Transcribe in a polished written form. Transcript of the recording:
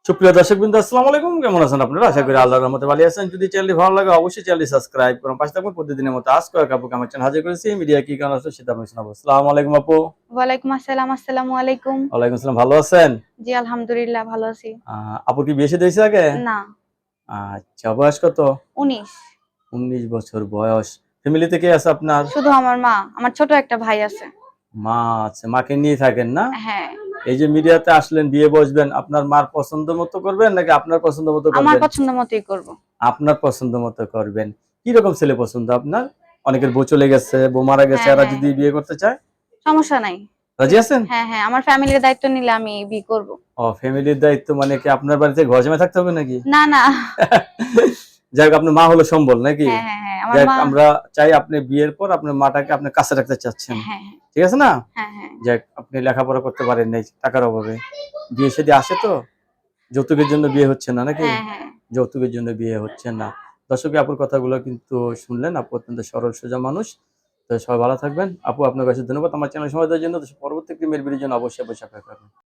সুপ্রিয় দর্শকবৃন্দ, আসসালামু আলাইকুম। কেমন আছেন আপনারা? আশা করি আল্লাহর রহমতে ভালো আছেন। যদি চ্যানেলটি ভালো লাগে অবশ্যই চ্যানেলটি সাবস্ক্রাইব করুন, পাশে থাকবেন। প্রতিদিনের মতো আজ কয়েক আপুকে আমার চ্যানেল হাজির করেছি। মিডিয়া কি কারণ আছে সেটা আমি শোনাবো। আসসালামু আলাইকুম আপু। ওয়ালাইকুম আসসালাম। আসসালামু আলাইকুম। ওয়ালাইকুম আসসালাম। ভালো আছেন? জি, আলহামদুলিল্লাহ ভালো আছি। আপুর কি বিয়ে শাদী হয়েছে আগে? না, আচ্ছা, বয়স কত? ১৯। 19 বছর বয়স। ফ্যামিলিতে কে আছে আপনার? শুধু আমার মা। আমার ছোট একটা ভাই আছে। মা আছে, মাকে নিয়ে থাকেন না? হ্যাঁ, এই যে মিডিয়াতে আসলেন, বিয়ে বসবেন, আপনার মার পছন্দ মতো করবেন নাকি আপনার পছন্দ মতো আমার করবেন? পছন্দ মতোই করব। আপনার পছন্দ মতো করবেন। কি রকম ছেলে পছন্দ আপনার? অনেকের বউ চলে গেছে, বউ মারা গেছে, হ্যাঁ, এরা হ্যাঁ, যদি বিয়ে করতে চায় সমস্যা নাই। রাজি আছেন? হ্যাঁ, হ্যাঁ, আমার ফ্যামিলির দায়িত্ব নিলে আমি বিয়ে করব। ও, ফ্যামিলির দায়িত্ব মানে কি আপনার বাড়িতে ঘর জামাই থাকতে হবে নাকি? না, না। যাই হোক, আপনার মা হলো সম্বল নাকি? হ্যাঁ, হ্যাঁ, হ্যাঁ, আমার যাই হোক, মা। আমরা চাই আপনি বিয়ের পর আপনার মাটাকে আপনি কাছে রাখতে চাচ্ছেন। হ্যাঁ, ঠিক আছে না? হ্যাঁ, হ্যাঁ, যাই হোক, আপনি লেখাপড়া করতে পারেন নাই টাকার অভাবে। বিয়ে শাদী আসে তো, যৌতুকের জন্য বিয়ে হচ্ছে না নাকি? হ্যাঁ, হ্যাঁ। যৌতুকের জন্য বিয়ে হচ্ছে না। দর্শক, আপুর কথাগুলো কিন্তু শুনলেন। আপু অত্যন্ত সরল সোজা মানুষ। তো সবাই ভালো থাকবেন। আপু, আপনার কাছে ধন্যবাদ আমার চ্যানেল সময় দেওয়ার জন্য। তো পরবর্তী একটি মেয়ের ভিডিওর জন্য অবশ্যই অপেক্ষা করবেন।